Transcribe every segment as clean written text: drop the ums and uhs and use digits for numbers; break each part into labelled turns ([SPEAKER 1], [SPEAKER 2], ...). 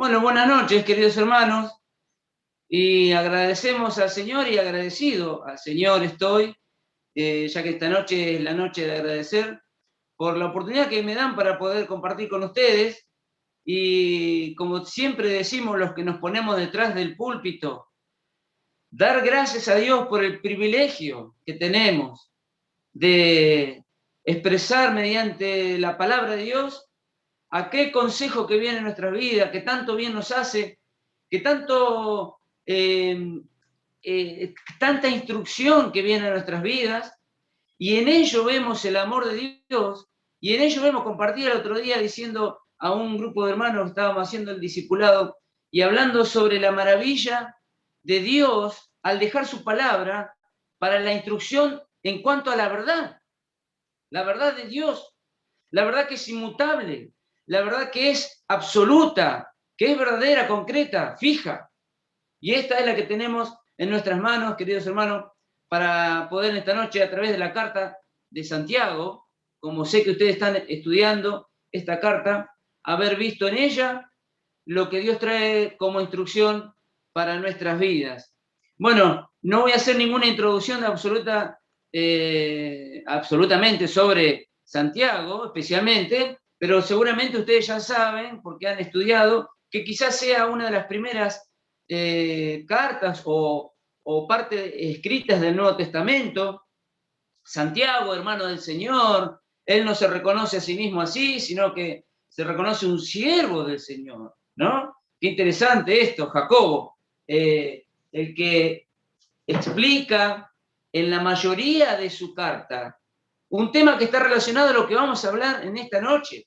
[SPEAKER 1] Bueno, buenas noches, queridos hermanos, y agradecemos al Señor y agradecido al Señor estoy, ya que esta noche es la noche de agradecer por la oportunidad que me dan para poder compartir con ustedes. Y como siempre decimos los que nos ponemos detrás del púlpito, dar gracias a Dios por el privilegio que tenemos de expresar mediante la palabra de Dios aquel consejo que viene en nuestra vida, que tanto bien nos hace, que tanta instrucción que viene a nuestras vidas, y en ello vemos el amor de Dios, y en ello vemos, compartir el otro día diciendo a un grupo de hermanos que estábamos haciendo el discipulado, y hablando sobre la maravilla de Dios al dejar su palabra para la instrucción en cuanto a la verdad de Dios, la verdad que es inmutable, la verdad que es absoluta, que es verdadera, concreta, fija. Y esta es la que tenemos en nuestras manos, queridos hermanos, para poder esta noche, a través de la carta de Santiago, como sé que ustedes están estudiando esta carta, haber visto en ella lo que Dios trae como instrucción para nuestras vidas. Bueno, no voy a hacer ninguna introducción absolutamente sobre Santiago, especialmente, pero seguramente ustedes ya saben, porque han estudiado, que quizás sea una de las primeras cartas o partes escritas del Nuevo Testamento. Santiago, hermano del Señor, él no se reconoce a sí mismo así, sino que se reconoce un siervo del Señor, ¿no? Qué interesante esto, Jacobo, el que explica en la mayoría de su carta un tema que está relacionado a lo que vamos a hablar en esta noche,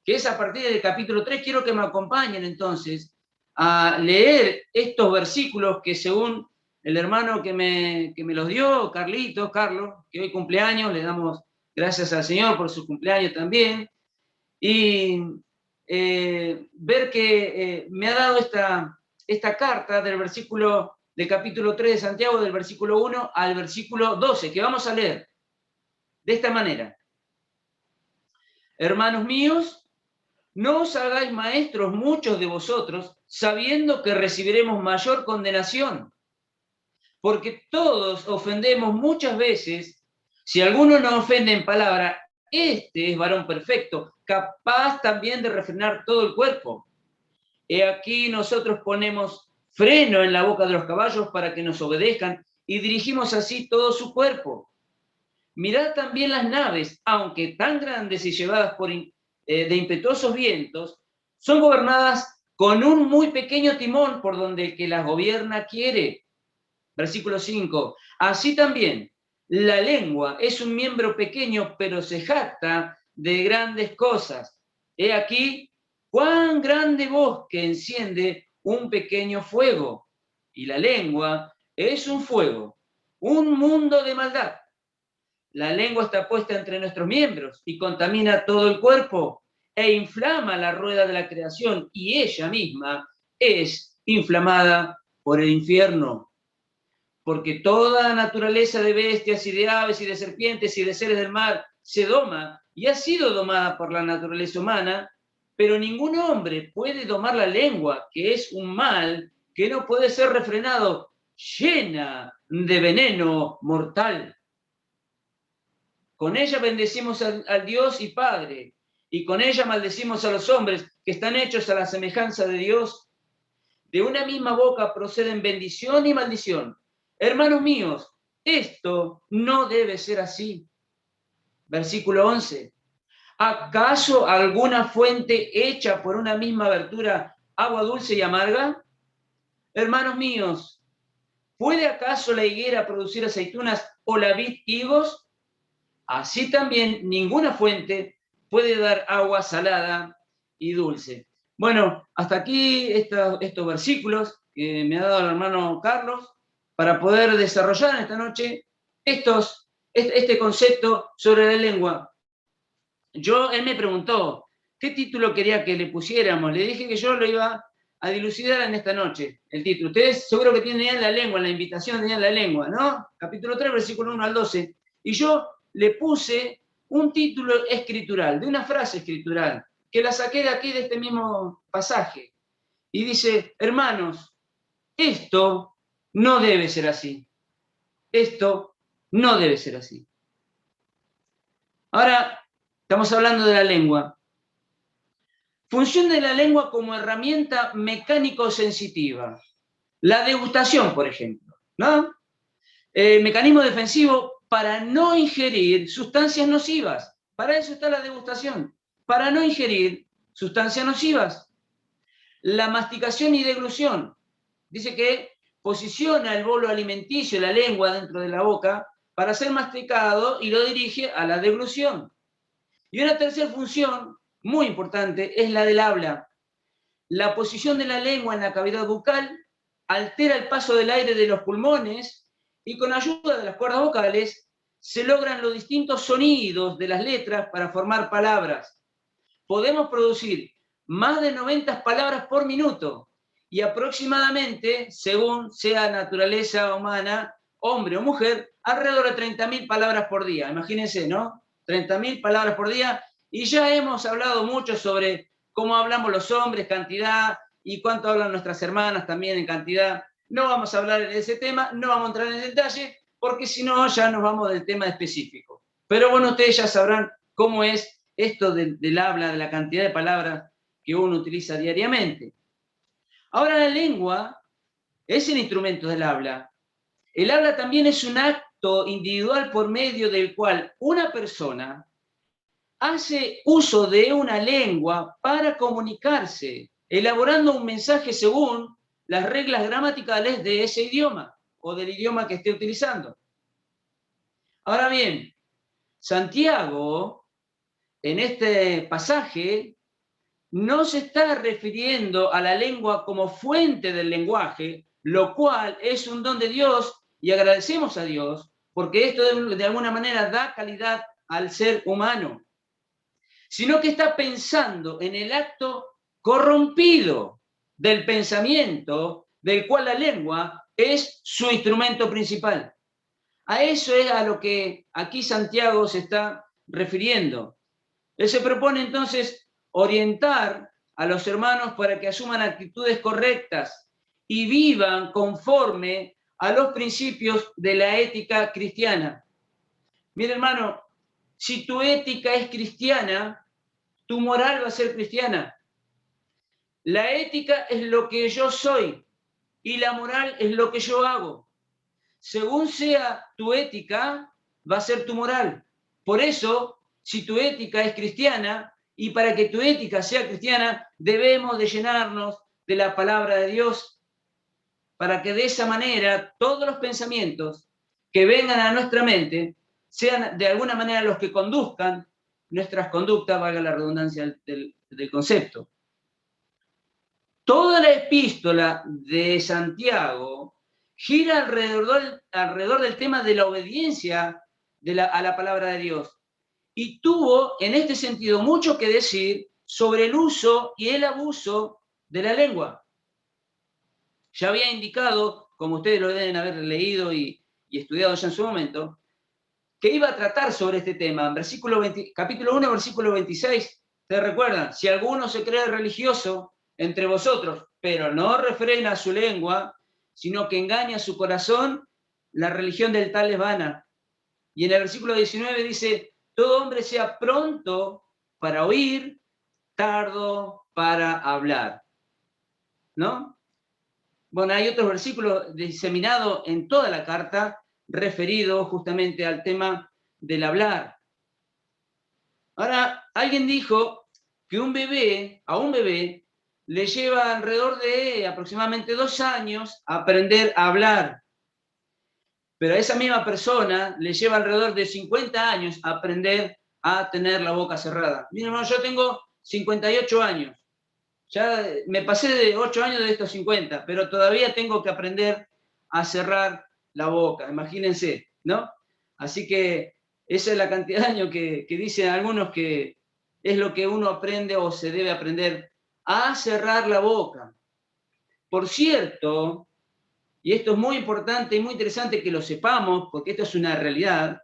[SPEAKER 1] que es a partir del capítulo 3. Quiero que me acompañen entonces a leer estos versículos que, según el hermano que me los dio, Carlos, que hoy cumpleaños, le damos gracias al Señor por su cumpleaños también, y ver que me ha dado esta carta del capítulo 3 de Santiago, del versículo 1 al versículo 12, que vamos a leer de esta manera. Hermanos míos, no os hagáis maestros muchos de vosotros, sabiendo que recibiremos mayor condenación, porque todos ofendemos muchas veces. Si alguno no ofende en palabra, este es varón perfecto, capaz también de refrenar todo el cuerpo. He aquí nosotros ponemos freno en la boca de los caballos para que nos obedezcan y dirigimos así todo su cuerpo. Mirad también las naves, aunque tan grandes y llevadas de impetuosos vientos, son gobernadas con un muy pequeño timón por donde el que las gobierna quiere. Versículo 5. Así también, la lengua es un miembro pequeño, pero se jacta de grandes cosas. He aquí cuán grande bosque enciende un pequeño fuego. Y la lengua es un fuego, un mundo de maldad. La lengua está puesta entre nuestros miembros y contamina todo el cuerpo e inflama la rueda de la creación, y ella misma es inflamada por el infierno. Porque toda naturaleza de bestias y de aves y de serpientes y de seres del mar se doma y ha sido domada por la naturaleza humana, pero ningún hombre puede domar la lengua, que es un mal que no puede ser refrenado, llena de veneno mortal. Con ella bendecimos al Dios y Padre, y con ella maldecimos a los hombres que están hechos a la semejanza de Dios. De una misma boca proceden bendición y maldición. Hermanos míos, esto no debe ser así. Versículo 11. ¿Acaso alguna fuente hecha por una misma abertura agua dulce y amarga? Hermanos míos, ¿puede acaso la higuera producir aceitunas o la vid higos? Así también ninguna fuente puede dar agua salada y dulce. Bueno, hasta aquí estos versículos que me ha dado el hermano Carlos para poder desarrollar en esta noche este concepto sobre la lengua. Él me preguntó qué título quería que le pusiéramos. Le dije que yo lo iba a dilucidar en esta noche, el título. Ustedes seguro que tienen la lengua, la invitación tenían la lengua, ¿no? Capítulo 3, versículo 1 al 12. Y yo le puse un título escritural, de una frase escritural, que la saqué de aquí, de este mismo pasaje. y dice, hermanos, esto no debe ser así. Esto no debe ser así. Ahora, estamos hablando de la lengua. Función de la lengua como herramienta mecánico-sensitiva. La degustación, por ejemplo, ¿no? Mecanismo defensivo para no ingerir sustancias nocivas. Para eso está la degustación, para no ingerir sustancias nocivas. La masticación y deglución. Dice que posiciona el bolo alimenticio, la lengua dentro de la boca, para ser masticado y lo dirige a la deglución. Y una tercera función, muy importante, es la del habla. La posición de la lengua en la cavidad bucal altera el paso del aire de los pulmones y con ayuda de las cuerdas vocales se logran los distintos sonidos de las letras para formar palabras. Podemos producir más de 90 palabras por minuto y aproximadamente, según sea naturaleza humana, hombre o mujer, alrededor de 30.000 palabras por día. Imagínense, ¿no? 30.000 palabras por día. Y ya hemos hablado mucho sobre cómo hablamos los hombres, cantidad, y cuánto hablan nuestras hermanas también en cantidad. No vamos a hablar de ese tema, no vamos a entrar en detalle, porque si no ya nos vamos del tema específico. Pero bueno, ustedes ya sabrán cómo es esto del habla, de la cantidad de palabras que uno utiliza diariamente. Ahora la lengua es el instrumento del habla. El habla también es un acto individual por medio del cual una persona hace uso de una lengua para comunicarse, elaborando un mensaje según las reglas gramaticales de ese idioma o del idioma que esté utilizando. Ahora bien, Santiago, en este pasaje, no se está refiriendo a la lengua como fuente del lenguaje, lo cual es un don de Dios y agradecemos a Dios porque esto de alguna manera da calidad al ser humano, sino que está pensando en el acto corrompido del pensamiento del cual la lengua es su instrumento principal. A eso es a lo que aquí Santiago se está refiriendo. Él se propone entonces orientar a los hermanos para que asuman actitudes correctas y vivan conforme a los principios de la ética cristiana. Mira, hermano, si tu ética es cristiana, tu moral va a ser cristiana. La ética es lo que yo soy y la moral es lo que yo hago. Según sea tu ética, va a ser tu moral. Por eso, si tu ética es cristiana, y para que tu ética sea cristiana, debemos de llenarnos de la palabra de Dios, para que de esa manera todos los pensamientos que vengan a nuestra mente sean de alguna manera los que conduzcan nuestras conductas, valga la redundancia del concepto. Toda la epístola de Santiago gira alrededor del tema de la obediencia a la palabra de Dios. Y tuvo, en este sentido, mucho que decir sobre el uso y el abuso de la lengua. Ya había indicado, como ustedes lo deben haber leído y estudiado ya en su momento, que iba a tratar sobre este tema. En capítulo 1, versículo 26, ¿te recuerdan? Si alguno se cree religioso entre vosotros, pero no refrena su lengua, sino que engaña su corazón, la religión del tal es vana. Y en el versículo 19 dice, todo hombre sea pronto para oír, tardo para hablar. ¿No? Bueno, hay otros versículos diseminados en toda la carta referidos justamente al tema del hablar. Ahora, alguien dijo que a un bebé le lleva alrededor de aproximadamente 2 años aprender a hablar. Pero a esa misma persona le lleva alrededor de 50 años aprender a tener la boca cerrada. Miren, hermano, yo tengo 58 años. Ya me pasé de 8 años de estos 50, pero todavía tengo que aprender a cerrar la boca, imagínense, ¿no? Así que esa es la cantidad de años que dicen algunos que es lo que uno aprende o se debe aprender a cerrar la boca. Por cierto, y esto es muy importante y muy interesante que lo sepamos, porque esto es una realidad,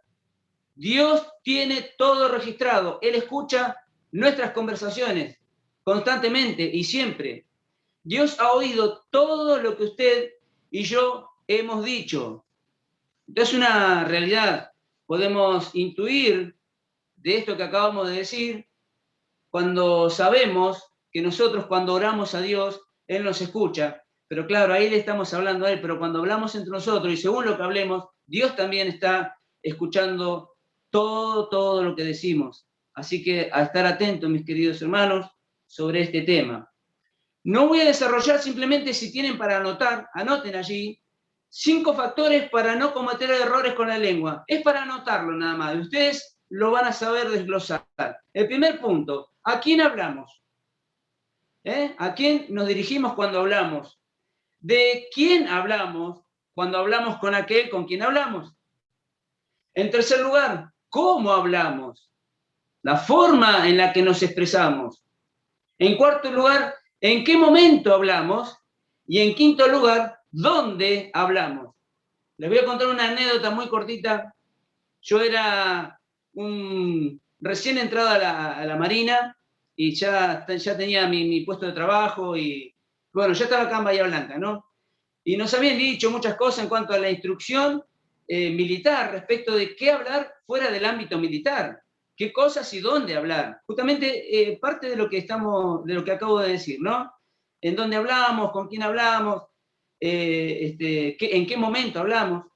[SPEAKER 1] Dios tiene todo registrado, Él escucha nuestras conversaciones constantemente y siempre. Dios ha oído todo lo que usted y yo hemos dicho. Entonces, una realidad, podemos intuir de esto que acabamos de decir, cuando sabemos que nosotros cuando oramos a Dios, Él nos escucha. Pero claro, ahí le estamos hablando a Él, pero cuando hablamos entre nosotros y según lo que hablemos, Dios también está escuchando todo lo que decimos. Así que a estar atentos, mis queridos hermanos, sobre este tema. No voy a desarrollar, simplemente si tienen para anotar, anoten allí 5 factores para no cometer errores con la lengua. Es para anotarlo nada más. Ustedes lo van a saber desglosar. El primer punto, ¿a quién hablamos? ¿A quién nos dirigimos cuando hablamos? ¿De quién hablamos cuando hablamos con aquel con quien hablamos? En tercer lugar, ¿cómo hablamos? La forma en la que nos expresamos. En cuarto lugar, ¿en qué momento hablamos? Y en quinto lugar, ¿dónde hablamos? Les voy a contar una anécdota muy cortita. Yo era recién entrado a la Marina y ya tenía mi puesto de trabajo y, bueno, ya estaba acá en Bahía Blanca, ¿no? Y nos habían dicho muchas cosas en cuanto a la instrucción militar respecto de qué hablar fuera del ámbito militar, qué cosas y dónde hablar. Justamente parte de lo que acabo de decir, ¿no? En dónde hablamos, con quién hablamos, en qué momento hablamos.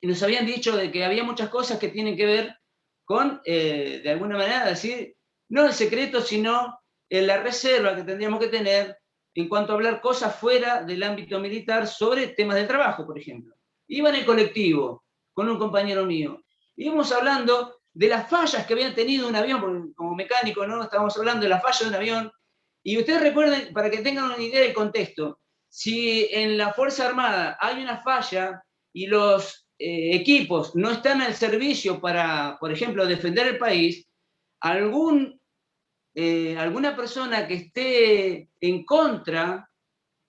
[SPEAKER 1] Y nos habían dicho de que había muchas cosas que tienen que ver con, de alguna manera, decir, no el secreto, sino la reserva que tendríamos que tener en cuanto a hablar cosas fuera del ámbito militar sobre temas de trabajo, por ejemplo. Iba en el colectivo con un compañero mío. Íbamos hablando de las fallas que habían tenido un avión, porque como mecánico, ¿no? Estábamos hablando de la falla de un avión. Y ustedes recuerden, para que tengan una idea del contexto, si en la Fuerza Armada hay una falla y los equipos no están al servicio para, por ejemplo, defender el país, alguna persona que esté en contra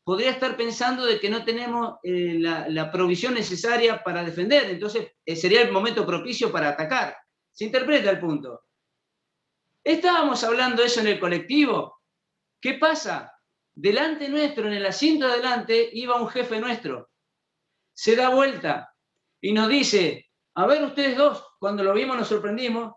[SPEAKER 1] podría estar pensando de que no tenemos la provisión necesaria para defender, entonces sería el momento propicio para atacar. Se interpreta el punto. Estábamos hablando de eso en el colectivo. ¿Qué pasa? Delante nuestro, en el asiento de adelante, iba un jefe nuestro. Se da vuelta y nos dice, a ver ustedes dos, cuando lo vimos nos sorprendimos,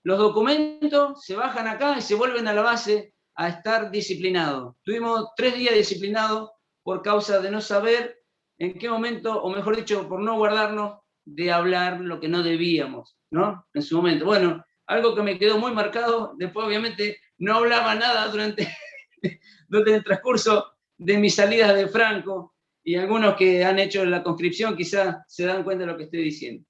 [SPEAKER 1] los documentos se bajan acá y se vuelven a la base a estar disciplinados. Tuvimos 3 días disciplinados por causa de no saber en qué momento, o mejor dicho, por no guardarnos de hablar lo que no debíamos, ¿no? En su momento. Bueno, algo que me quedó muy marcado, después obviamente no hablaba nada durante el transcurso de mis salidas de Franco, y algunos que han hecho la conscripción quizás se dan cuenta de lo que estoy diciendo.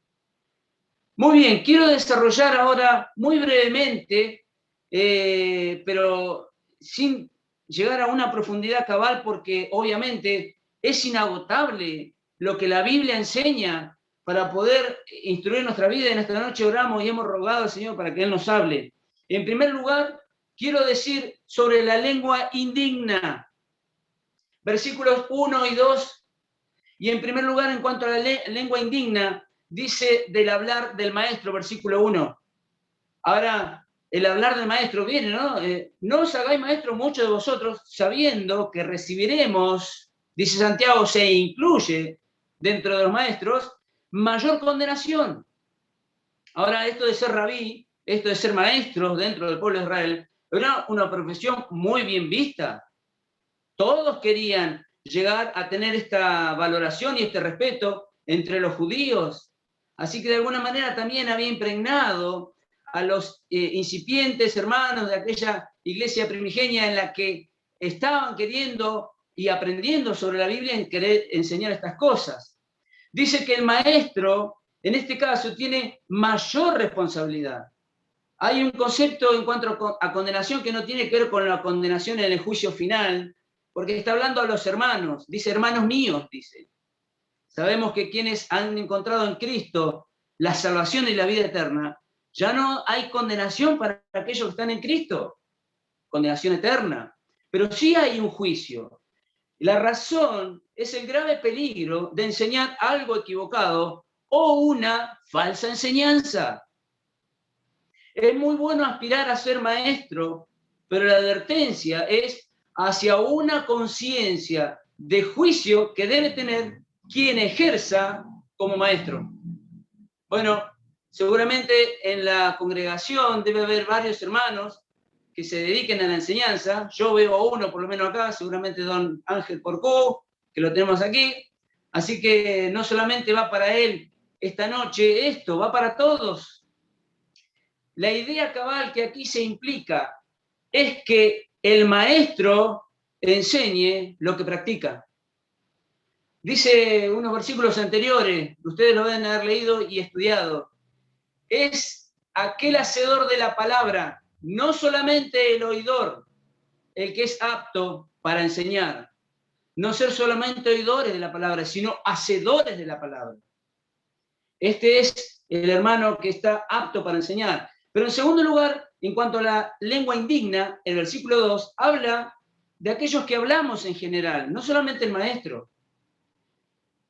[SPEAKER 1] Muy bien, quiero desarrollar ahora muy brevemente, pero sin llegar a una profundidad cabal, porque obviamente es inagotable lo que la Biblia enseña para poder instruir nuestra vida. En esta noche oramos y hemos rogado al Señor para que Él nos hable. En primer lugar, quiero decir sobre la lengua indigna. Versículos 1 y 2. Y en primer lugar, en cuanto a la lengua indigna, dice del hablar del maestro, versículo 1. Ahora, el hablar del maestro viene, ¿no? No os hagáis maestro muchos de vosotros, sabiendo que recibiremos, dice Santiago, se incluye dentro de los maestros, mayor condenación. Ahora, esto de ser rabí, esto de ser maestro dentro del pueblo de Israel, era una profesión muy bien vista. Todos querían llegar a tener esta valoración y este respeto entre los judíos. Así que de alguna manera también había impregnado a los incipientes hermanos de aquella iglesia primigenia en la que estaban queriendo y aprendiendo sobre la Biblia en querer enseñar estas cosas. Dice que el maestro, en este caso, tiene mayor responsabilidad. Hay un concepto en cuanto a condenación que no tiene que ver con la condenación en el juicio final, porque está hablando a los hermanos, dice hermanos míos, dice. Sabemos que quienes han encontrado en Cristo la salvación y la vida eterna, ya no hay condenación para aquellos que están en Cristo, condenación eterna, pero sí hay un juicio. La razón es el grave peligro de enseñar algo equivocado o una falsa enseñanza. Es muy bueno aspirar a ser maestro, pero la advertencia es hacia una conciencia de juicio que debe tener quien ejerza como maestro. Bueno, seguramente en la congregación debe haber varios hermanos que se dediquen a la enseñanza. Yo veo a uno, por lo menos acá, seguramente don Ángel Porcó, que lo tenemos aquí. Así que no solamente va para él esta noche esto, va para todos. La idea cabal que aquí se implica es que el maestro enseñe lo que practica. Dice unos versículos anteriores, ustedes lo deben haber leído y estudiado. Es aquel hacedor de la palabra, no solamente el oidor, el que es apto para enseñar. No ser solamente oidores de la palabra, sino hacedores de la palabra. Este es el hermano que está apto para enseñar. Pero en segundo lugar, en cuanto a la lengua indigna, el versículo 2 habla de aquellos que hablamos en general, no solamente el maestro.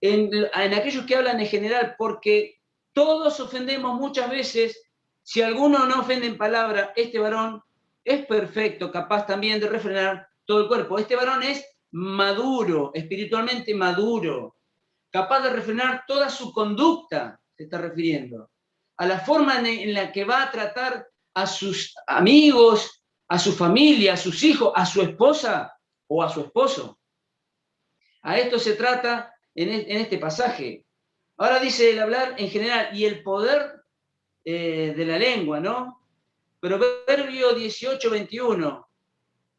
[SPEAKER 1] En aquellos que hablan en general, porque todos ofendemos muchas veces. Si alguno no ofende en palabra, este varón es perfecto, capaz también de refrenar todo el cuerpo. Este varón es maduro, espiritualmente maduro, capaz de refrenar toda su conducta, se está refiriendo, a la forma en la que va a tratar a sus amigos, a su familia, a sus hijos, a su esposa o a su esposo. A esto se trata en este pasaje. Ahora dice el hablar en general y el poder de la lengua, ¿no? Proverbio 18:21.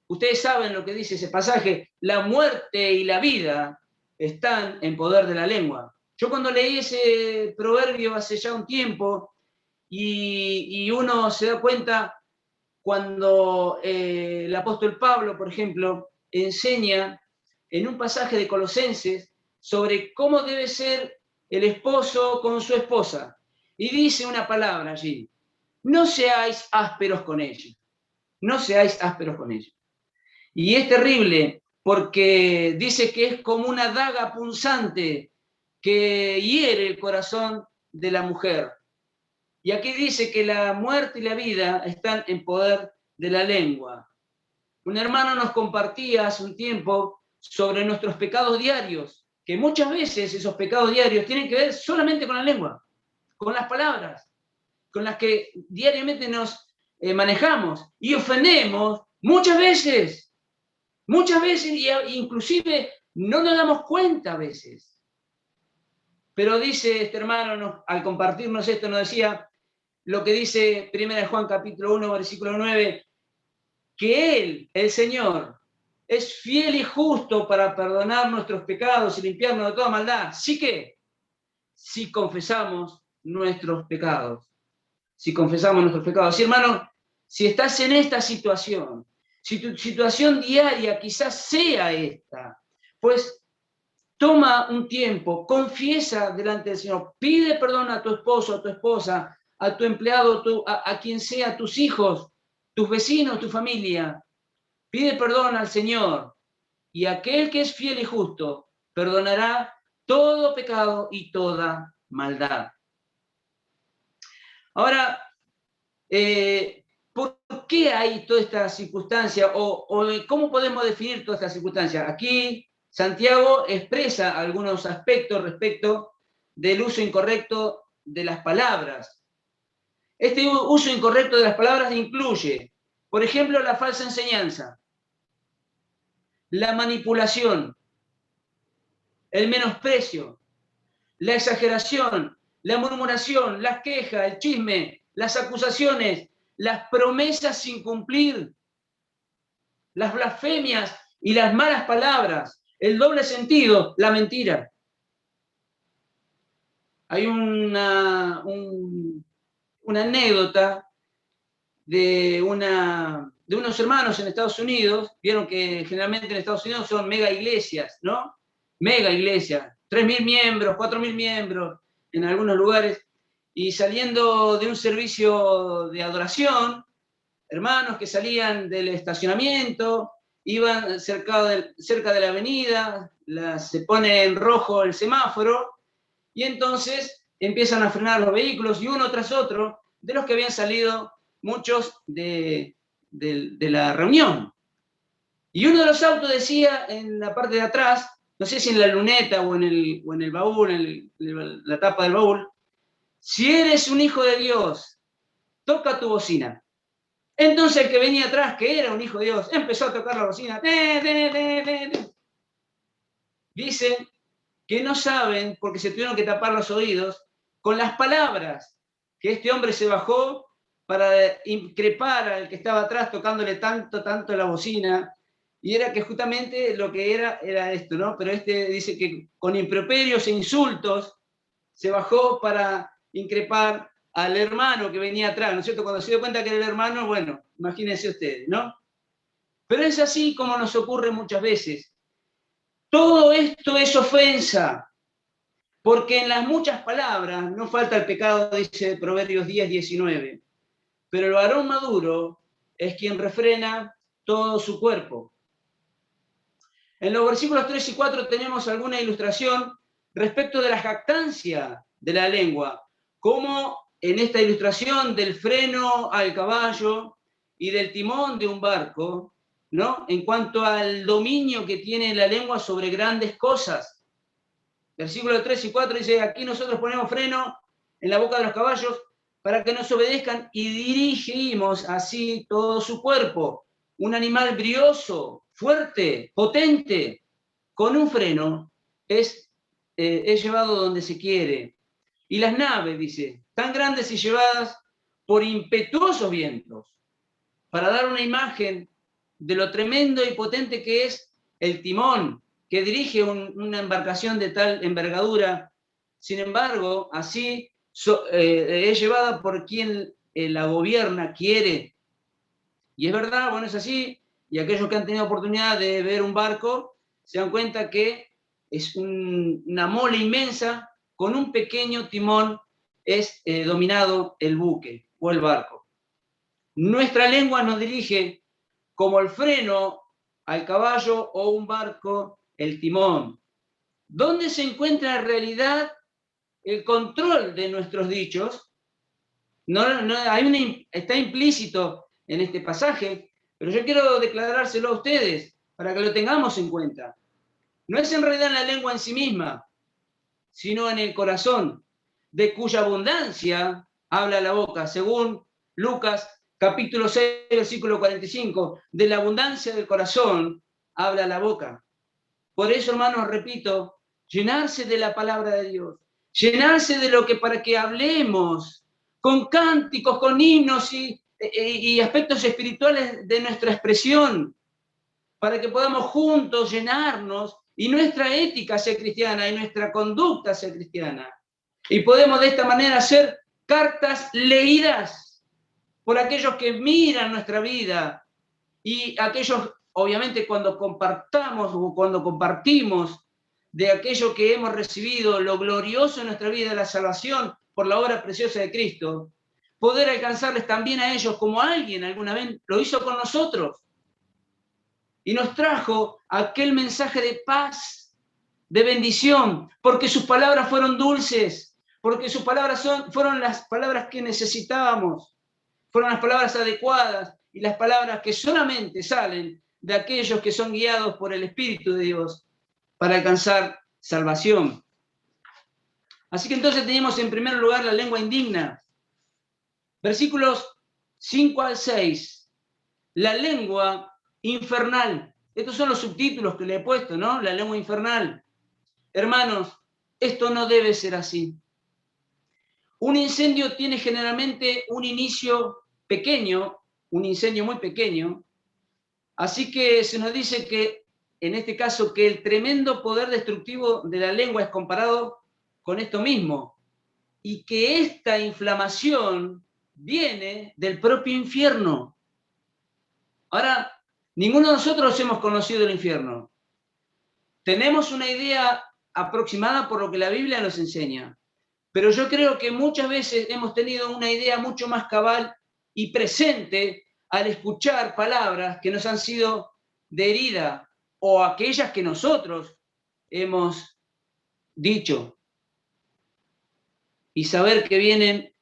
[SPEAKER 1] Ustedes saben lo que dice ese pasaje. La muerte y la vida están en poder de la lengua. Yo cuando leí ese proverbio hace ya un tiempo y uno se da cuenta cuando el apóstol Pablo, por ejemplo, enseña en un pasaje de Colosenses sobre cómo debe ser el esposo con su esposa. Y dice una palabra allí: no seáis ásperos con ella. No seáis ásperos con ella. Y es terrible porque dice que es como una daga punzante que hiere el corazón de la mujer. Y aquí dice que la muerte y la vida están en poder de la lengua. Un hermano nos compartía hace un tiempo sobre nuestros pecados diarios, que muchas veces esos pecados diarios tienen que ver solamente con la lengua, con las palabras, con las que diariamente nos manejamos y ofendemos muchas veces, y inclusive no nos damos cuenta a veces. Pero dice este hermano, al compartirnos esto, nos decía lo que dice 1 Juan capítulo 1, versículo 9, que Él, el Señor, es fiel y justo para perdonar nuestros pecados y limpiarnos de toda maldad. ¿Sí que? Si confesamos nuestros pecados. Si confesamos nuestros pecados. Sí, hermano, si estás en esta situación, si tu situación diaria quizás sea esta, pues toma un tiempo, confiesa delante del Señor, pide perdón a tu esposo, a tu esposa, a tu empleado, a quien sea, a tus hijos, tus vecinos, tu familia. Pide perdón al Señor y aquel que es fiel y justo perdonará todo pecado y toda maldad. Ahora, ¿por qué hay toda esta circunstancia o cómo podemos definir toda esta circunstancia? Aquí Santiago expresa algunos aspectos respecto del uso incorrecto de las palabras. Este uso incorrecto de las palabras incluye, por ejemplo, la falsa enseñanza, la manipulación, el menosprecio, la exageración, la murmuración, las quejas, el chisme, las acusaciones, las promesas sin cumplir, las blasfemias y las malas palabras, el doble sentido, la mentira. Hay una anécdota de unos hermanos en Estados Unidos. Vieron que generalmente en Estados Unidos son mega iglesias, ¿no? Mega iglesias, 3.000 miembros, 4.000 miembros en algunos lugares, y saliendo de un servicio de adoración, hermanos que salían del estacionamiento, iban cerca de la avenida, se pone en rojo el semáforo, y entonces empiezan a frenar los vehículos, y uno tras otro, de los que habían salido muchos de la reunión. Y uno de los autos decía en la parte de atrás, no sé si en la luneta o en el baúl, la tapa del baúl, si eres un hijo de Dios, toca tu bocina. Entonces el que venía atrás, que era un hijo de Dios, empezó a tocar la bocina. Dicen que no saben, porque se tuvieron que tapar los oídos, con las palabras que este hombre se bajó para increpar al que estaba atrás tocándole tanto la bocina, y era que justamente lo que era esto, ¿no? Pero este dice que con improperios e insultos se bajó para increpar al hermano que venía atrás, ¿no es cierto? Cuando se dio cuenta que era el hermano, bueno, imagínense ustedes, ¿no? Pero es así como nos ocurre muchas veces. Todo esto es ofensa, porque en las muchas palabras no falta el pecado, dice Proverbios 10:19, pero el varón maduro es quien refrena todo su cuerpo. En los versículos 3 y 4 tenemos alguna ilustración respecto de la jactancia de la lengua, como en esta ilustración del freno al caballo y del timón de un barco, ¿no? En cuanto al dominio que tiene la lengua sobre grandes cosas. Versículos 3 y 4 dice, aquí nosotros ponemos freno en la boca de los caballos para que nos obedezcan y dirigimos así todo su cuerpo. Un animal brioso, fuerte, potente, con un freno es llevado donde se quiere. Y las naves, dice, tan grandes y llevadas por impetuosos vientos, para dar una imagen de lo tremendo y potente que es el timón que dirige una embarcación de tal envergadura. Sin embargo, así es llevada por quien la gobierna, quiere. Y es verdad, bueno, es así, y aquellos que han tenido oportunidad de ver un barco se dan cuenta que es una mole inmensa, con un pequeño timón es dominado el buque o el barco. Nuestra lengua nos dirige como el freno al caballo o un barco, el timón. ¿Dónde se encuentra en realidad el control de nuestros dichos? Está implícito en este pasaje, pero yo quiero declarárselo a ustedes para que lo tengamos en cuenta. No es en realidad en la lengua en sí misma, sino en el corazón, de cuya abundancia habla la boca, según Lucas capítulo 6, versículo 45, de la abundancia del corazón habla la boca. Por eso, hermanos, repito, llenarse de la palabra de Dios, llenarse de lo que para que hablemos, con cánticos, con himnos y aspectos espirituales de nuestra expresión, para que podamos juntos llenarnos y nuestra ética sea cristiana y nuestra conducta sea cristiana. Y podemos de esta manera hacer cartas leídas por aquellos que miran nuestra vida y aquellos, obviamente, cuando compartamos o cuando compartimos de aquello que hemos recibido, lo glorioso en nuestra vida, la salvación por la obra preciosa de Cristo, poder alcanzarles también a ellos como alguien alguna vez lo hizo con nosotros y nos trajo aquel mensaje de paz, de bendición, porque sus palabras fueron dulces, porque sus palabras fueron las palabras que necesitábamos, fueron las palabras adecuadas y las palabras que solamente salen de aquellos que son guiados por el Espíritu de Dios para alcanzar salvación. Así que entonces tenemos en primer lugar la lengua indigna. Versículos 5 al 6. La lengua infernal. Estos son los subtítulos que le he puesto, ¿no? La lengua infernal. Hermanos, esto no debe ser así. Un incendio tiene generalmente un inicio pequeño, un incendio muy pequeño. Así que se nos dice que, en este caso, que el tremendo poder destructivo de la lengua es comparado con esto mismo. Y que esta inflamación viene del propio infierno. Ahora, ninguno de nosotros hemos conocido el infierno. Tenemos una idea aproximada por lo que la Biblia nos enseña, pero yo creo que muchas veces hemos tenido una idea mucho más cabal y presente al escuchar palabras que nos han sido de herida o aquellas que nosotros hemos dicho y saber que vienen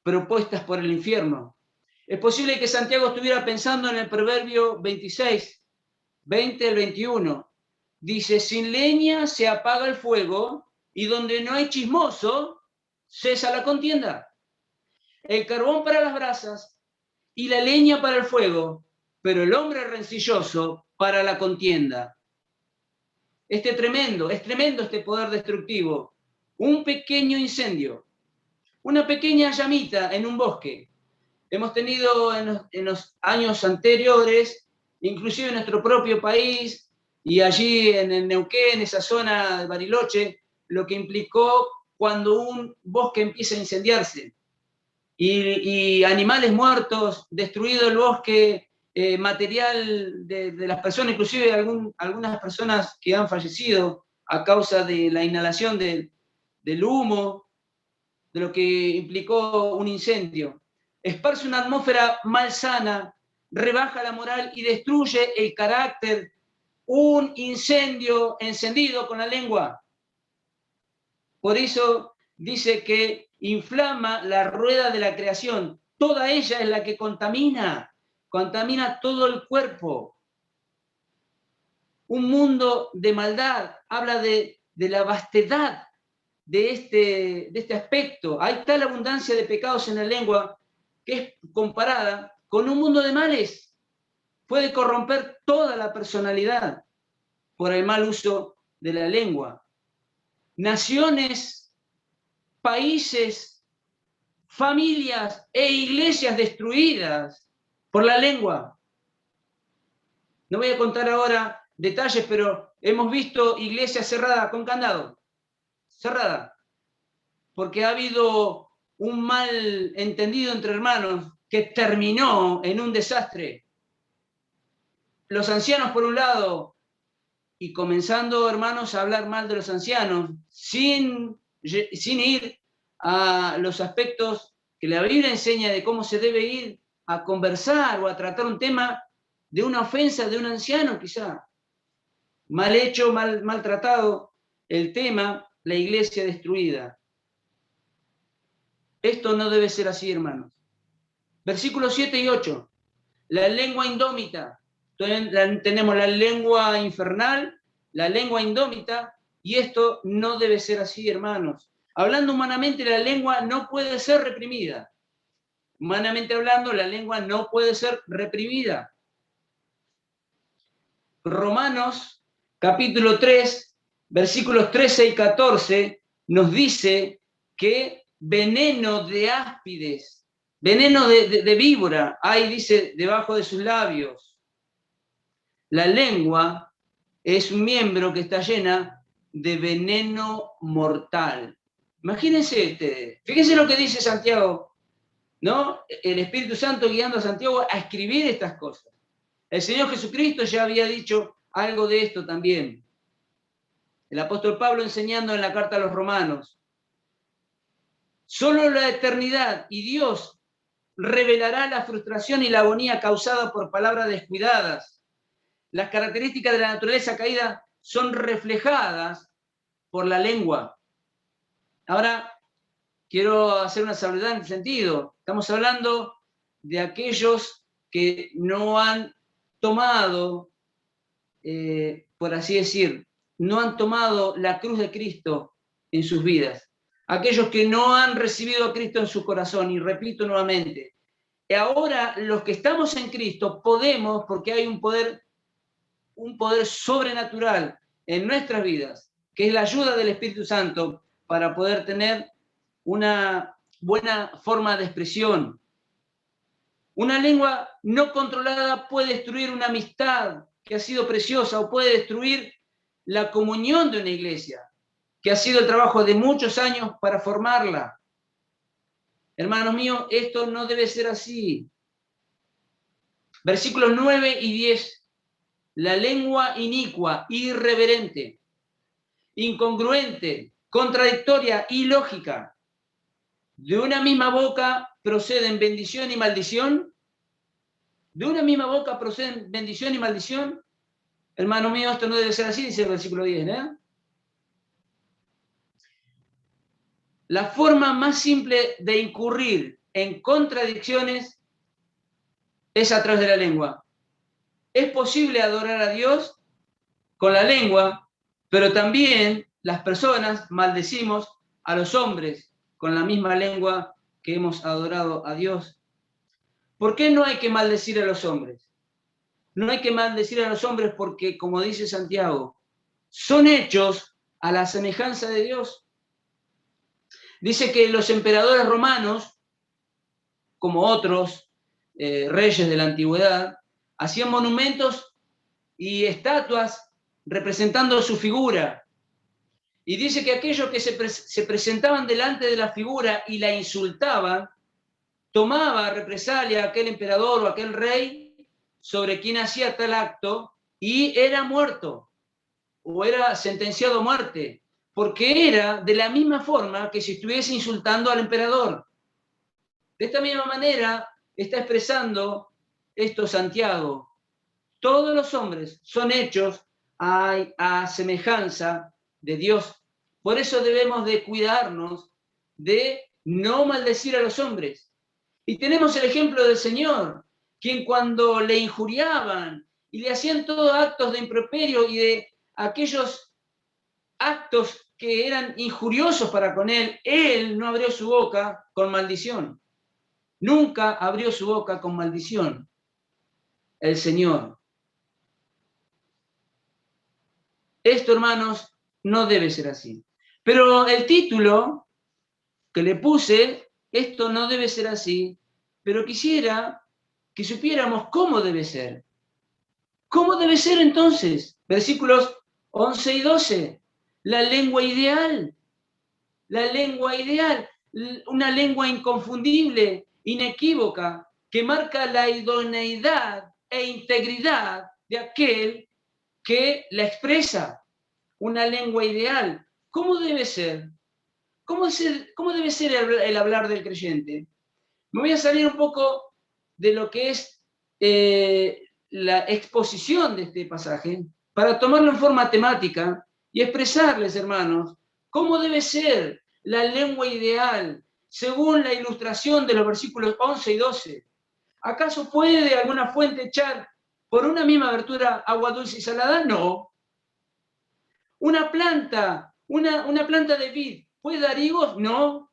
[SPEAKER 1] propuestas por el infierno. Es posible que Santiago estuviera pensando en el Proverbio 26, 20 al 21. Dice, sin leña se apaga el fuego, y donde no hay chismoso, cesa la contienda. El carbón para las brasas y la leña para el fuego, pero el hombre rencilloso para la contienda. Es tremendo este poder destructivo. Un pequeño incendio, una pequeña llamita en un bosque. Hemos tenido en los años anteriores, inclusive en nuestro propio país, y allí en el Neuquén, esa zona de Bariloche, lo que implicó cuando un bosque empieza a incendiarse. Y animales muertos, destruido el bosque, material de las personas, inclusive algunas personas que han fallecido a causa de la inhalación del humo, de lo que implicó un incendio. Esparce una atmósfera malsana, rebaja la moral y destruye el carácter. Un incendio encendido con la lengua. Por eso dice que inflama la rueda de la creación. Toda ella es la que contamina todo el cuerpo. Un mundo de maldad, habla de la vastedad de este aspecto. Hay tal abundancia de pecados en la lengua que es comparada con un mundo de males. Puede corromper toda la personalidad por el mal uso de la lengua. Naciones, países, familias e iglesias destruidas por la lengua. No voy a contar ahora detalles, pero hemos visto iglesias cerradas con candado, cerrada, porque ha habido un mal entendido entre hermanos que terminó en un desastre. Los ancianos por un lado, y comenzando, hermanos, a hablar mal de los ancianos, sin ir a los aspectos que la Biblia enseña de cómo se debe ir a conversar o a tratar un tema de una ofensa de un anciano, quizá. Mal hecho, mal tratado el tema, la iglesia destruida. Esto no debe ser así, hermanos. Versículos 7 y 8. La lengua indómita. Tenemos la lengua infernal, la lengua indómita, y esto no debe ser así, hermanos. Hablando humanamente, la lengua no puede ser reprimida. Humanamente hablando, la lengua no puede ser reprimida. Romanos, capítulo 3, versículos 13 y 14, nos dice que veneno de áspides, veneno de víbora, hay, dice, debajo de sus labios. La lengua es un miembro que está llena de veneno mortal. Imagínense ustedes, fíjense lo que dice Santiago, ¿no? El Espíritu Santo guiando a Santiago a escribir estas cosas. El Señor Jesucristo ya había dicho algo de esto también. El apóstol Pablo enseñando en la carta a los Romanos. Solo la eternidad y Dios revelará la frustración y la agonía causada por palabras descuidadas. Las características de la naturaleza caída son reflejadas por la lengua. Ahora, quiero hacer una salvedad en el sentido. Estamos hablando de aquellos que no han tomado, por así decir, no han tomado la cruz de Cristo en sus vidas. Aquellos que no han recibido a Cristo en su corazón. Y repito nuevamente, ahora los que estamos en Cristo podemos, porque hay un poder sobrenatural en nuestras vidas, que es la ayuda del Espíritu Santo para poder tener una buena forma de expresión. Una lengua no controlada puede destruir una amistad que ha sido preciosa o puede destruir la comunión de una iglesia, que ha sido el trabajo de muchos años para formarla. Hermanos míos, esto no debe ser así. Versículos 9 y 10. La lengua inicua, irreverente, incongruente, contradictoria, ilógica. De una misma boca proceden bendición y maldición. De una misma boca proceden bendición y maldición. Hermano mío, esto no debe ser así, dice el versículo 10, ¿eh? La forma más simple de incurrir en contradicciones es a través de la lengua. Es posible adorar a Dios con la lengua, pero también las personas maldecimos a los hombres con la misma lengua que hemos adorado a Dios. ¿Por qué no hay que maldecir a los hombres? No hay que maldecir a los hombres porque, como dice Santiago, son hechos a la semejanza de Dios. Dice que los emperadores romanos, como otros reyes de la antigüedad, hacían monumentos y estatuas representando su figura. Y dice que aquellos que se presentaban delante de la figura y la insultaban, tomaba represalia a aquel emperador o aquel rey sobre quien hacía tal acto y era muerto o era sentenciado a muerte, porque era de la misma forma que si estuviese insultando al emperador. De esta misma manera está expresando esto Santiago. Todos los hombres son hechos a semejanza de Dios. Por eso debemos de cuidarnos de no maldecir a los hombres. Y tenemos el ejemplo del Señor, quien cuando le injuriaban y le hacían todos actos de improperio y de aquellos actos que eran injuriosos para con él no abrió su boca con maldición. Nunca abrió su boca con maldición el Señor. Esto, hermanos, no debe ser así. Pero el título que le puse, esto no debe ser así, pero quisiera que supiéramos cómo debe ser. ¿Cómo debe ser entonces? Versículos 11 y 12. La lengua ideal. La lengua ideal. Una lengua inconfundible, inequívoca, que marca la idoneidad e integridad de aquel que la expresa. Una lengua ideal. ¿Cómo debe ser? ¿Cómo debe ser el hablar del creyente? Me voy a salir un poco de lo que es la exposición de este pasaje para tomarlo en forma temática y expresarles, hermanos, cómo debe ser la lengua ideal según la ilustración de los versículos 11 y 12. ¿Acaso puede alguna fuente echar por una misma abertura agua dulce y salada? No. Una planta de vid, ¿puede dar higos? No.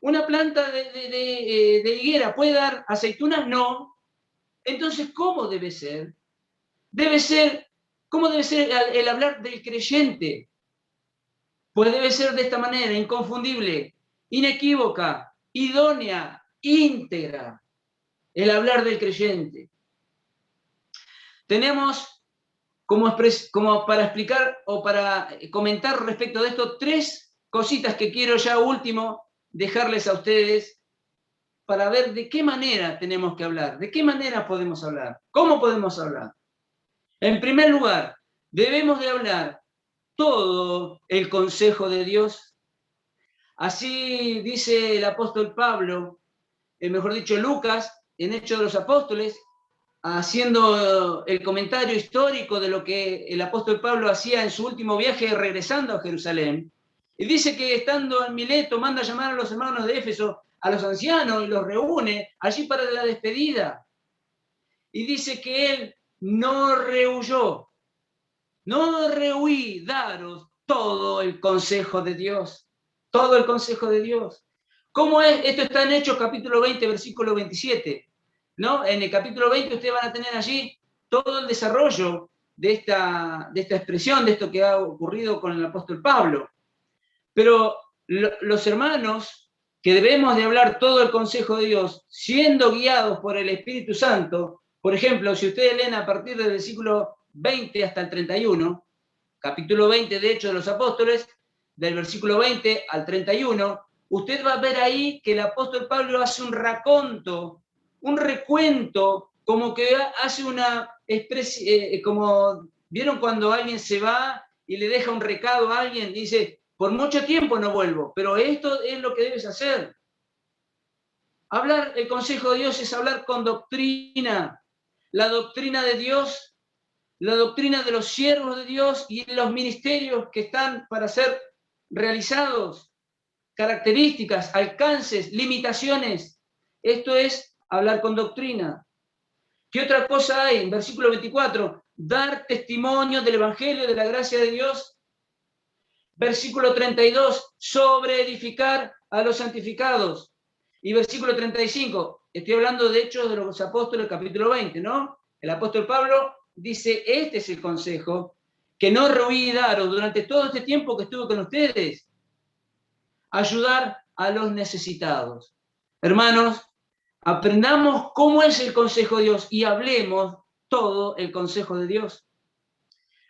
[SPEAKER 1] ¿Una planta de higuera puede dar aceitunas? No. Entonces, ¿cómo debe ser? ¿Cómo debe ser el hablar del creyente? Pues debe ser de esta manera, inconfundible, inequívoca, idónea, íntegra, el hablar del creyente. Tenemos como para explicar o para comentar respecto de esto, tres cositas que quiero ya último dejarles a ustedes para ver de qué manera tenemos que hablar, de qué manera podemos hablar, cómo podemos hablar. En primer lugar, debemos de hablar todo el consejo de Dios. Así dice el apóstol Pablo, mejor dicho Lucas, en Hechos de los Apóstoles, haciendo el comentario histórico de lo que el apóstol Pablo hacía en su último viaje regresando a Jerusalén. Y dice que estando en Mileto manda a llamar a los hermanos de Éfeso, a los ancianos, y los reúne allí para la despedida. Y dice que él no rehuyó, no rehuí daros todo el consejo de Dios, todo el consejo de Dios. ¿Cómo es? Esto está en Hechos capítulo 20, versículo 27. ¿No? En el capítulo 20 ustedes van a tener allí todo el desarrollo de esta expresión, de esto que ha ocurrido con el apóstol Pablo. Pero los hermanos que debemos de hablar todo el consejo de Dios, siendo guiados por el Espíritu Santo, por ejemplo, si ustedes leen a partir del versículo 20 hasta el 31, capítulo 20 de Hechos de los Apóstoles, del versículo 20 al 31, usted va a ver ahí que el apóstol Pablo hace un raconto, un recuento, como que hace una especie, como vieron cuando alguien se va y le deja un recado a alguien, dice, por mucho tiempo no vuelvo, pero esto es lo que debes hacer. Hablar, el consejo de Dios es hablar con doctrina, la doctrina de Dios, la doctrina de los siervos de Dios y los ministerios que están para ser realizados, características, alcances, limitaciones. Esto es hablar con doctrina. ¿Qué otra cosa hay? En versículo 24, dar testimonio del Evangelio, de la gracia de Dios. Versículo 32, sobre edificar a los santificados. Y versículo 35, estoy hablando de Hechos de los Apóstoles, capítulo 20, ¿no? El apóstol Pablo dice, este es el consejo, que no olvidaron durante todo este tiempo que estuve con ustedes, ayudar a los necesitados. Hermanos, aprendamos cómo es el consejo de Dios y hablemos todo el consejo de Dios.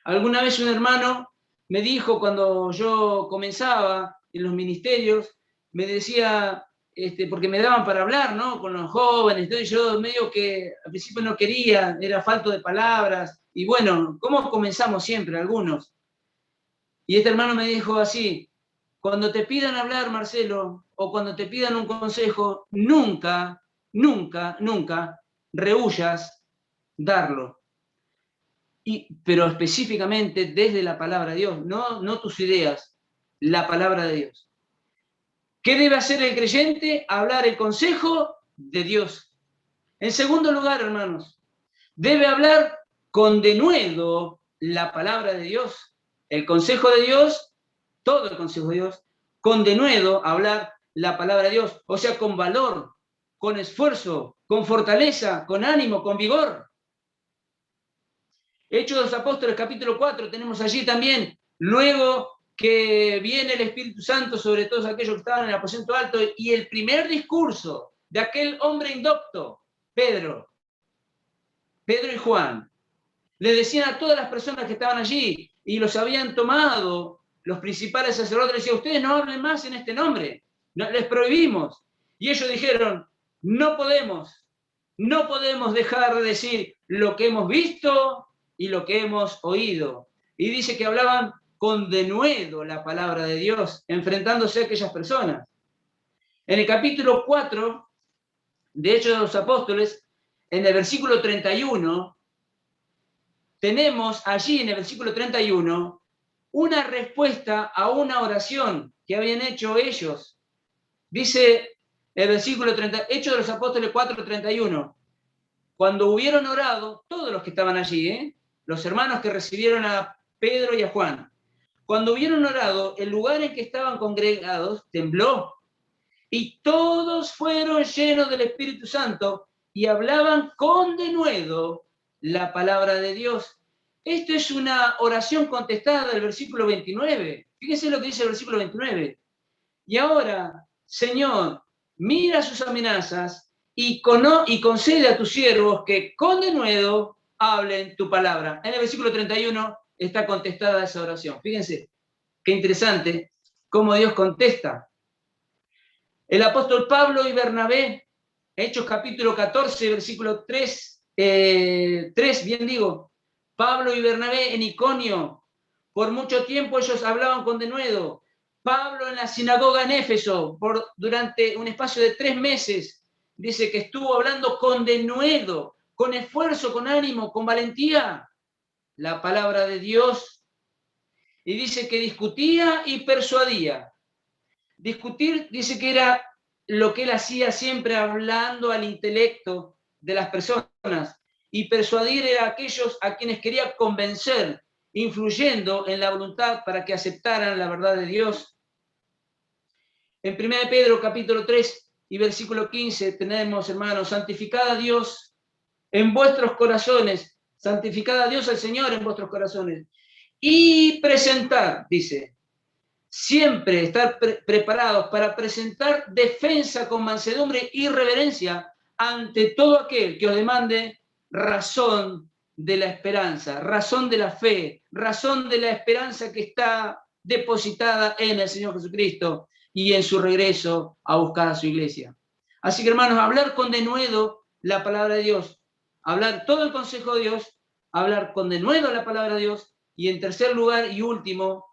[SPEAKER 1] Alguna vez un hermano me dijo cuando yo comenzaba en los ministerios, me decía, porque me daban para hablar, ¿no? Con los jóvenes, entonces yo medio que al principio no quería, era falto de palabras, y bueno, ¿cómo comenzamos siempre algunos? Y este hermano me dijo así, cuando te pidan hablar, Marcelo, o cuando te pidan un consejo, nunca, nunca, nunca rehuyas darlo. Pero específicamente desde la palabra de Dios, no tus ideas, la palabra de Dios. ¿Qué debe hacer el creyente? Hablar el consejo de Dios. En segundo lugar, hermanos, debe hablar con denuedo la palabra de Dios. El consejo de Dios, todo el consejo de Dios, con denuedo hablar la palabra de Dios, o sea, con valor, con esfuerzo, con fortaleza, con ánimo, con vigor. Hechos de los Apóstoles, capítulo 4, tenemos allí también, luego que viene el Espíritu Santo sobre todos aquellos que estaban en el aposento alto, y el primer discurso de aquel hombre indocto, Pedro y Juan, le decían a todas las personas que estaban allí, y los habían tomado los principales sacerdotes, les decían, ustedes no hablen más en este nombre, les prohibimos. Y ellos dijeron, no podemos dejar de decir lo que hemos visto y lo que hemos oído. Y dice que hablaban con denuedo la palabra de Dios, enfrentándose a aquellas personas. En el capítulo 4 de Hechos de los Apóstoles, en el versículo 31, tenemos allí en el versículo 31 una respuesta a una oración que habían hecho ellos. Dice el versículo 30, Hechos de los Apóstoles 4:31. Cuando hubieron orado, todos los que estaban allí, los hermanos que recibieron a Pedro y a Juan, cuando hubieron orado, el lugar en que estaban congregados tembló, y todos fueron llenos del Espíritu Santo y hablaban con denuedo la palabra de Dios. Esto es una oración contestada del versículo 29. Fíjense lo que dice el versículo 29. Y ahora, Señor, mira sus amenazas y concede a tus siervos que con denuedo hablen tu palabra. En el versículo 31 está contestada esa oración. Fíjense, qué interesante cómo Dios contesta. El apóstol Pablo y Bernabé, Hechos capítulo 14, versículo 3, bien digo, Pablo y Bernabé en Iconio, por mucho tiempo ellos hablaban con denuedo. Pablo en la sinagoga en Éfeso, durante un espacio de 3 meses, dice que estuvo hablando con denuedo, con esfuerzo, con ánimo, con valentía, la palabra de Dios. Y dice que discutía y persuadía. Discutir, dice que era lo que él hacía siempre hablando al intelecto de las personas. Y persuadir era aquellos a quienes quería convencer, influyendo en la voluntad para que aceptaran la verdad de Dios. En 1 Pedro capítulo 3 y versículo 15 tenemos, hermanos, santificad a Dios en vuestros corazones, santificad a Dios al Señor en vuestros corazones. Y presentar, dice, siempre estar preparados para presentar defensa con mansedumbre y reverencia ante todo aquel que os demande razón de la esperanza, razón de la fe, razón de la esperanza que está depositada en el Señor Jesucristo y en su regreso a buscar a su iglesia. Así que, hermanos, hablar con denuedo la palabra de Dios, hablar todo el consejo de Dios, hablar con denuedo la palabra de Dios, y en tercer lugar y último,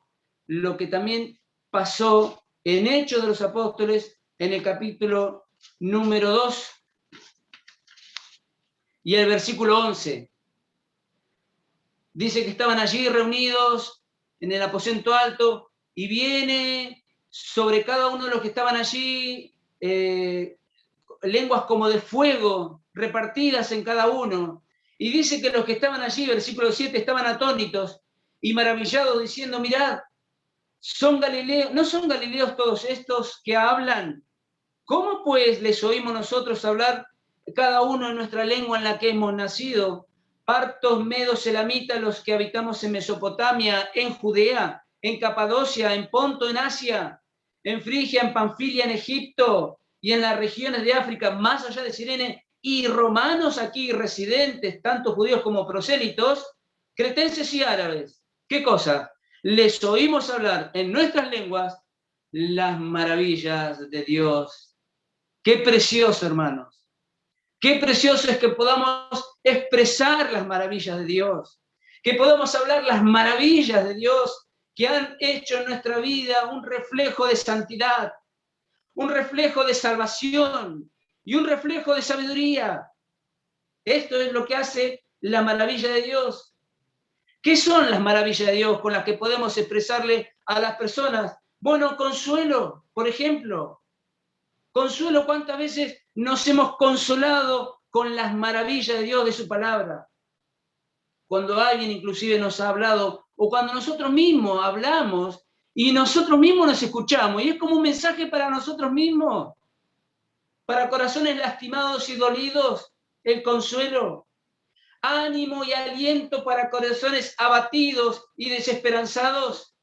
[SPEAKER 1] lo que también pasó en Hechos de los Apóstoles, en el capítulo número 2 y el versículo 11. Dice que estaban allí reunidos en el aposento alto y viene sobre cada uno de los que estaban allí lenguas como de fuego repartidas en cada uno. Y dice que los que estaban allí, versículo 7, estaban atónitos y maravillados, diciendo, mirad, son Galileos, ¿no son galileos todos estos que hablan? ¿Cómo pues les oímos nosotros hablar cada uno en nuestra lengua en la que hemos nacido? Partos, medos, elamitas, los que habitamos en Mesopotamia, en Judea, en Capadocia, en Ponto, en Asia, en Frigia, en Panfilia, en Egipto y en las regiones de África, más allá de Cirene, y romanos aquí residentes, tanto judíos como prosélitos, cretenses y árabes. ¿Qué cosa? Les oímos hablar en nuestras lenguas las maravillas de Dios. Qué precioso, hermanos. Qué precioso es que podamos expresar las maravillas de Dios, que podamos hablar las maravillas de Dios que han hecho en nuestra vida un reflejo de santidad, un reflejo de salvación y un reflejo de sabiduría. Esto es lo que hace la maravilla de Dios. ¿Qué son las maravillas de Dios con las que podemos expresarle a las personas? Bueno, consuelo, por ejemplo. Consuelo, ¿cuántas veces nos hemos consolado con las maravillas de Dios, de su palabra? Cuando alguien inclusive nos ha hablado, o cuando nosotros mismos hablamos y nosotros mismos nos escuchamos, y es como un mensaje para nosotros mismos, para corazones lastimados y dolidos, el consuelo. Ánimo y aliento para corazones abatidos y desesperanzados.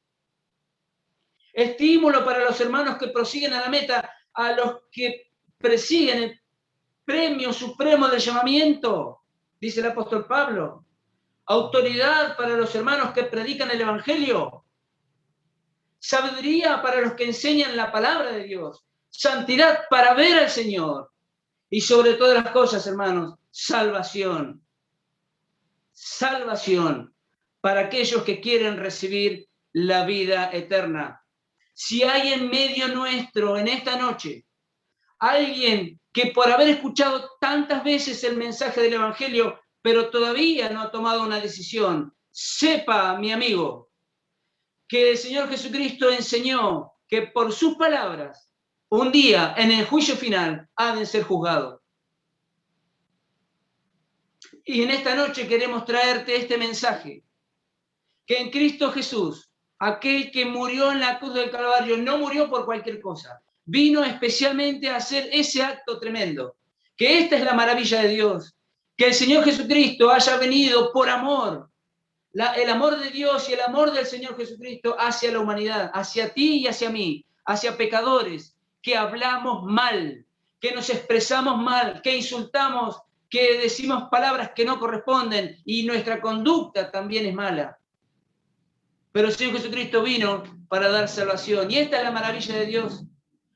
[SPEAKER 1] Estímulo para los hermanos que prosiguen a la meta, a los que persiguen el premio supremo del llamamiento, dice el apóstol Pablo. Autoridad para los hermanos que predican el Evangelio. Sabiduría para los que enseñan la palabra de Dios. Santidad para ver al Señor. Y sobre todas las cosas, hermanos, salvación. Salvación para aquellos que quieren recibir la vida eterna. Si hay en medio nuestro en esta noche alguien que por haber escuchado tantas veces el mensaje del Evangelio, pero todavía no ha tomado una decisión, sepa, mi amigo, que el Señor Jesucristo enseñó que por sus palabras, un día en el juicio final, ha de ser juzgado. Y en esta noche queremos traerte este mensaje, que en Cristo Jesús, aquel que murió en la cruz del Calvario, no murió por cualquier cosa, vino especialmente a hacer ese acto tremendo, que esta es la maravilla de Dios, que el Señor Jesucristo haya venido por amor, el amor de Dios y el amor del Señor Jesucristo hacia la humanidad, hacia ti y hacia mí, hacia pecadores, que hablamos mal, que nos expresamos mal, que insultamos, que decimos palabras que no corresponden y nuestra conducta también es mala. Pero el Señor Jesucristo vino para dar salvación. Y esta es la maravilla de Dios,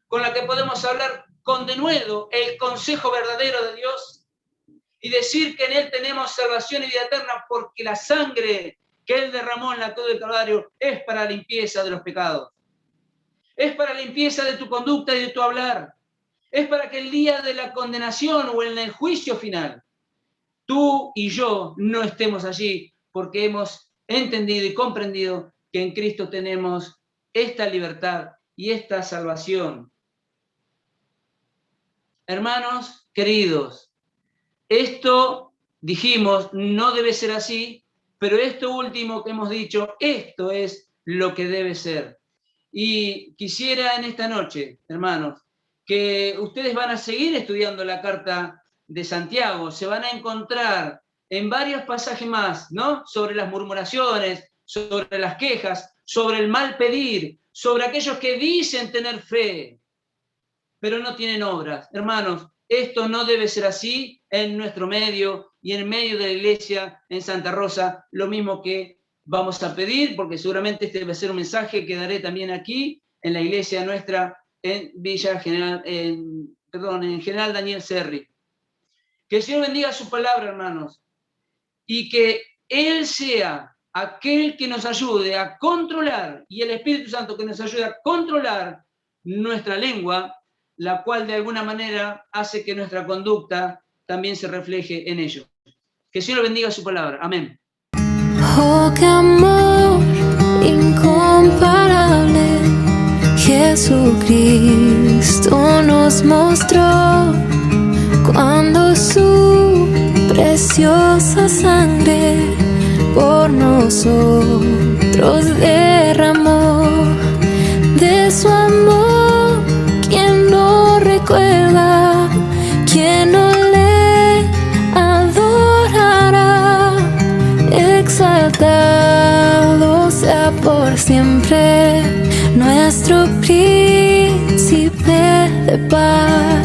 [SPEAKER 1] con la que podemos hablar con denuedo el consejo verdadero de Dios y decir que en Él tenemos salvación y vida eterna, porque la sangre que Él derramó en la cruz del Calvario es para la limpieza de los pecados. Es para la limpieza de tu conducta y de tu hablar. Es para que el día de la condenación o en el juicio final, tú y yo no estemos allí, porque hemos entendido y comprendido que en Cristo tenemos esta libertad y esta salvación. Hermanos queridos, esto dijimos no debe ser así, pero esto último que hemos dicho, esto es lo que debe ser. Y quisiera en esta noche, hermanos, que ustedes van a seguir estudiando la carta de Santiago, se van a encontrar en varios pasajes más, ¿no? Sobre las murmuraciones, sobre las quejas, sobre el mal pedir, sobre aquellos que dicen tener fe, pero no tienen obras. Hermanos, esto no debe ser así en nuestro medio y en medio de la iglesia en Santa Rosa, lo mismo que vamos a pedir, porque seguramente este va a ser un mensaje que daré también aquí, en la iglesia nuestra, en Villa General, en General Daniel Serri. Que el Señor bendiga su palabra, hermanos, y que Él sea aquel que nos ayude a controlar, y el Espíritu Santo que nos ayude a controlar nuestra lengua, la cual de alguna manera hace que nuestra conducta también se refleje en ello. Que el Señor bendiga su palabra. Amén.
[SPEAKER 2] Oh, qué amor incomparable, Jesucristo nos mostró cuando su preciosa sangre por nosotros derramó. De su amor, ¿quién no recuerda? ¿Quién no le adorará? Exaltado sea por siempre nuestro príncipe de paz.